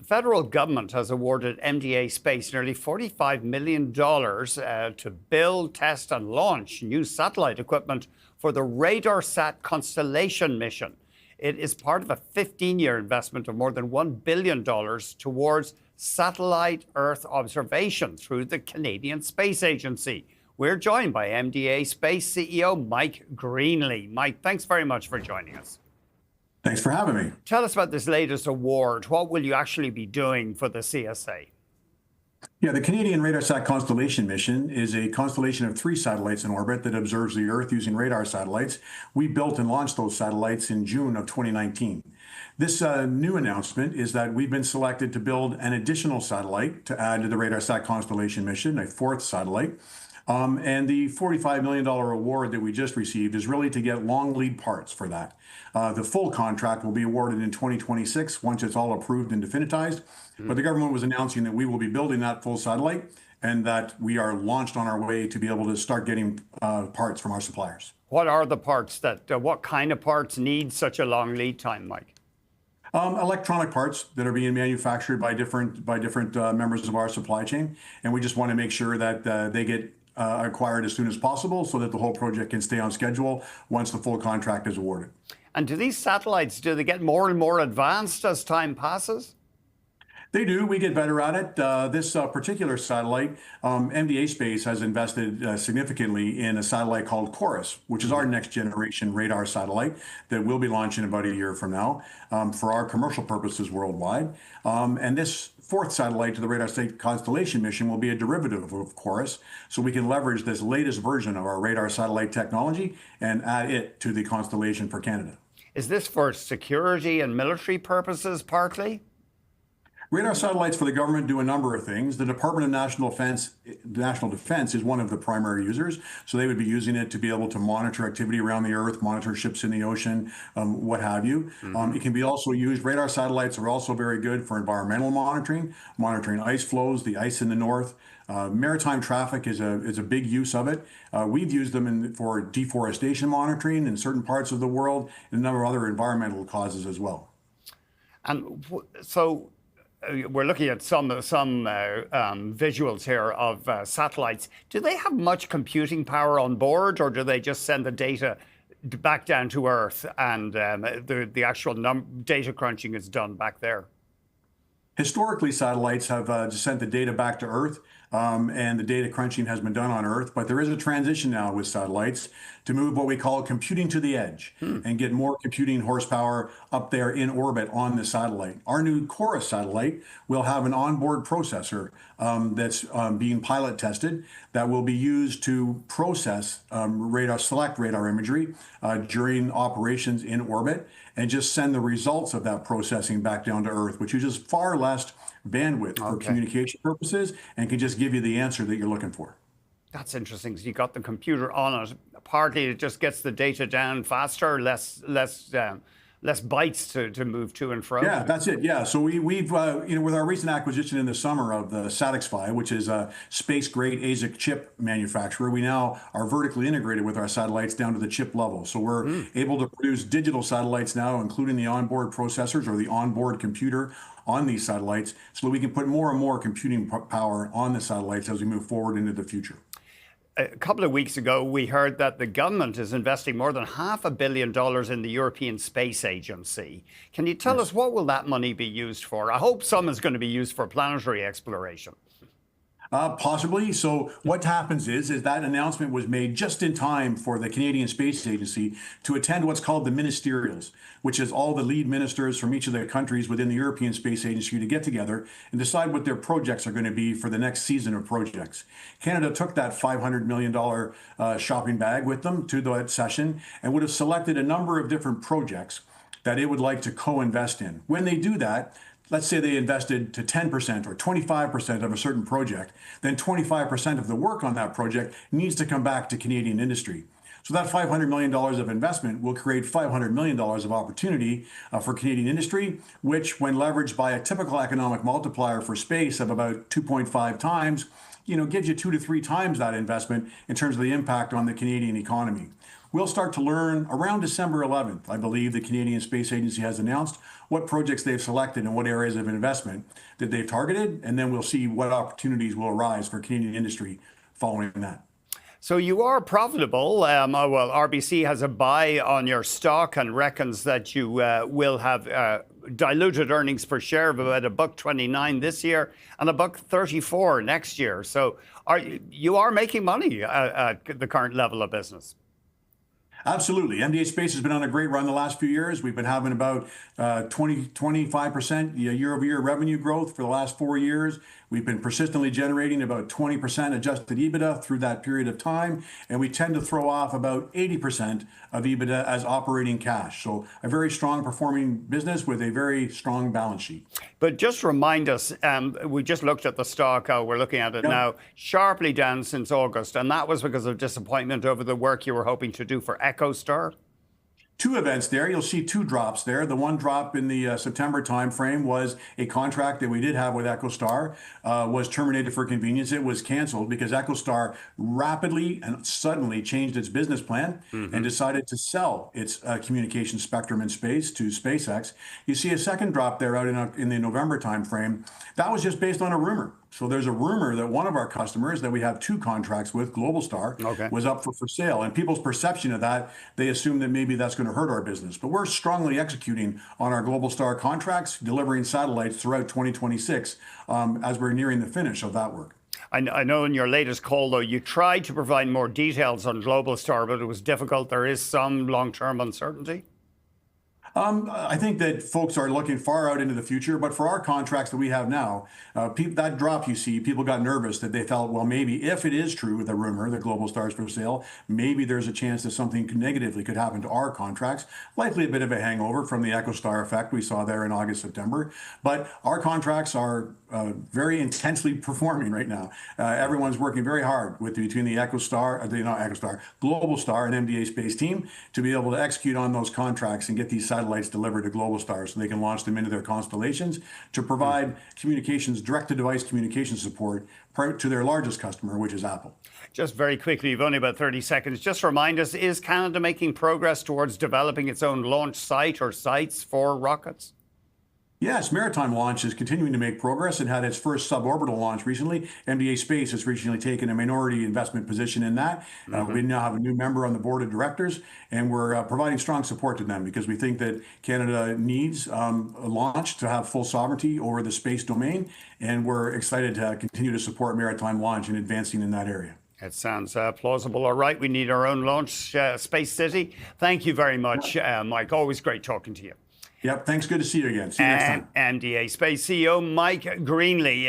federal government has awarded MDA Space nearly $45 million to build, test, and launch new satellite equipment for the RadarSat constellation mission. It is part of a 15-year investment of more than $1 billion towards satellite Earth observation through the Canadian Space Agency. We're joined by MDA Space CEO Mike Greenley. Mike, thanks very much for joining us. Thanks for having me. Tell us about this latest award. What will you actually be doing for the CSA? Yeah, the Canadian RadarSat constellation mission is a constellation of 3 satellites in orbit that observes the Earth using radar satellites. We built and launched those satellites in June of 2019. This new announcement is that we've been selected to build an additional satellite to add to the RadarSat constellation mission, a 4th satellite. And the $45 million award that we just received is really to get long lead parts for that. The full contract will be awarded in 2026 once it's all approved and definitized. But the government was announcing that we will be building that full satellite and that we are launched on our way to be able to start getting parts from our suppliers. What are the parts what kind of parts need such a long lead time, Mike? Electronic parts that are being manufactured by different members of our supply chain. And we just want to make sure that they get acquired as soon as possible so that the whole project can stay on schedule once the full contract is awarded. And do these satellites, do they get more and more advanced as time passes? They do. We get better at it. This particular satellite, MDA Space has invested significantly in a satellite called Chorus, which is our next generation radar satellite that we'll be launching about a year from now for our commercial purposes worldwide. And this 4th satellite to the RadarSat constellation mission will be a derivative of Chorus, so we can leverage this latest version of our radar satellite technology and add it to the constellation for Canada. Is this for security and military purposes partly? Radar satellites for the government do a number of things. The Department of National Defense is one of the primary users. So they would be using it to be able to monitor activity around the Earth, monitor ships in the ocean, what have you. It can be also used. Radar satellites are also very good for environmental monitoring ice flows, the ice in the north. Maritime traffic is a big use of it. We've used them for deforestation monitoring in certain parts of the world and a number of other environmental causes as well. And so we're looking at some visuals here of satellites. Do they have much computing power on board, or do they just send the data back down to Earth and the actual data crunching is done back there? Historically, satellites have sent the data back to Earth, and the data crunching has been done on Earth. But there is a transition now with satellites to move what we call computing to the edge and get more computing horsepower up there in orbit on the satellite. Our new Chorus satellite will have an onboard processor that's being pilot tested that will be used to process select radar imagery during operations in orbit and just send the results of that processing back down to Earth, which uses far less bandwidth for communication purposes and can just give you the answer that you're looking for. That's interesting. So you got the computer on it. Partly it just gets the data down faster, less bytes to move to and fro. Yeah, that's it. Yeah, so we've with our recent acquisition in the summer of the Satixfy, which is a space-grade ASIC chip manufacturer, we now are vertically integrated with our satellites down to the chip level. So we're able to produce digital satellites now, including the onboard processors or the onboard computer on these satellites, so that we can put more and more computing power on the satellites as we move forward into the future. A couple of weeks ago, we heard that the government is investing more than $500 million in the European Space Agency. Can you tell us what will that money be used for? I hope some is going to be used for planetary exploration. Possibly. So what happens is that announcement was made just in time for the Canadian Space Agency to attend what's called the ministerials, which is all the lead ministers from each of the countries within the European Space Agency to get together and decide what their projects are going to be for the next season of projects. Canada took that $500 million shopping bag with them to that session and would have selected a number of different projects that it would like to co-invest in. When they do that, let's say they invested to 10% or 25% of a certain project, then 25% of the work on that project needs to come back to Canadian industry. So that $500 million of investment will create $500 million of opportunity for Canadian industry, which when leveraged by a typical economic multiplier for space of about 2.5 times, gives you 2 to 3 times that investment in terms of the impact on the Canadian economy. we'll start to learn around December 11th. I believe the Canadian Space Agency has announced what projects they've selected and what areas of investment that they've targeted, and then we'll see what opportunities will arise for Canadian industry following that. So you are profitable. Well, RBC has a buy on your stock and reckons that you will have diluted earnings per share of about $1.29 this year and $1.34 next year. So you are making money at the current level of business. Absolutely. MDA Space has been on a great run the last few years. We've been having about 25% year-over-year revenue growth for the last 4 years. We've been persistently generating about 20% adjusted EBITDA through that period of time, and we tend to throw off about 80% of EBITDA as operating cash. So a very strong performing business with a very strong balance sheet. But just remind us, we just looked at the stock, we're looking at it now, sharply down since August, and that was because of disappointment over the work you were hoping to do for EchoStar. Two events there. You'll see two drops there. The one drop in the September timeframe was a contract that we did have with EchoStar was terminated for convenience. It was canceled because EchoStar rapidly and suddenly changed its business plan and decided to sell its communication spectrum in space to SpaceX. You see a second drop there out in the November timeframe. That was just based on a rumor. So there's a rumor that one of our customers that we have two contracts with, Globalstar, was up for sale. And people's perception of that, they assume that maybe that's going to hurt our business. But we're strongly executing on our Globalstar contracts, delivering satellites throughout 2026 as we're nearing the finish of that work. I know in your latest call, though, you tried to provide more details on Globalstar, but it was difficult. There is some long-term uncertainty. I think that folks are looking far out into the future, but for our contracts that we have now, that drop you see, people got nervous that they felt, well, maybe if it is true, the rumor that Globalstar is for sale, maybe there's a chance that something negatively could happen to our contracts. Likely a bit of a hangover from the EchoStar effect we saw there in August, September. But our contracts are very intensely performing right now. Everyone's working very hard between the Globalstar and MDA Space team to be able to execute on those contracts and get these satellites delivered to Globalstar so they can launch them into their constellations to provide communications, direct-to-device communication support to their largest customer, which is Apple. Just very quickly, you've only about 30 seconds. Just remind us, is Canada making progress towards developing its own launch site or sites for rockets? Yes, maritime launch is continuing to make progress. It had its first suborbital launch recently. MDA Space has recently taken a minority investment position in that. We now have a new member on the board of directors, and we're providing strong support to them because we think that Canada needs a launch to have full sovereignty over the space domain, and we're excited to continue to support maritime launch and advancing in that area. It sounds plausible. All right, we need our own launch space city. Thank you very much, Mike. Always great talking to you. Yep, thanks. Good to see you again. See you next time. MDA Space CEO Mike Greenley.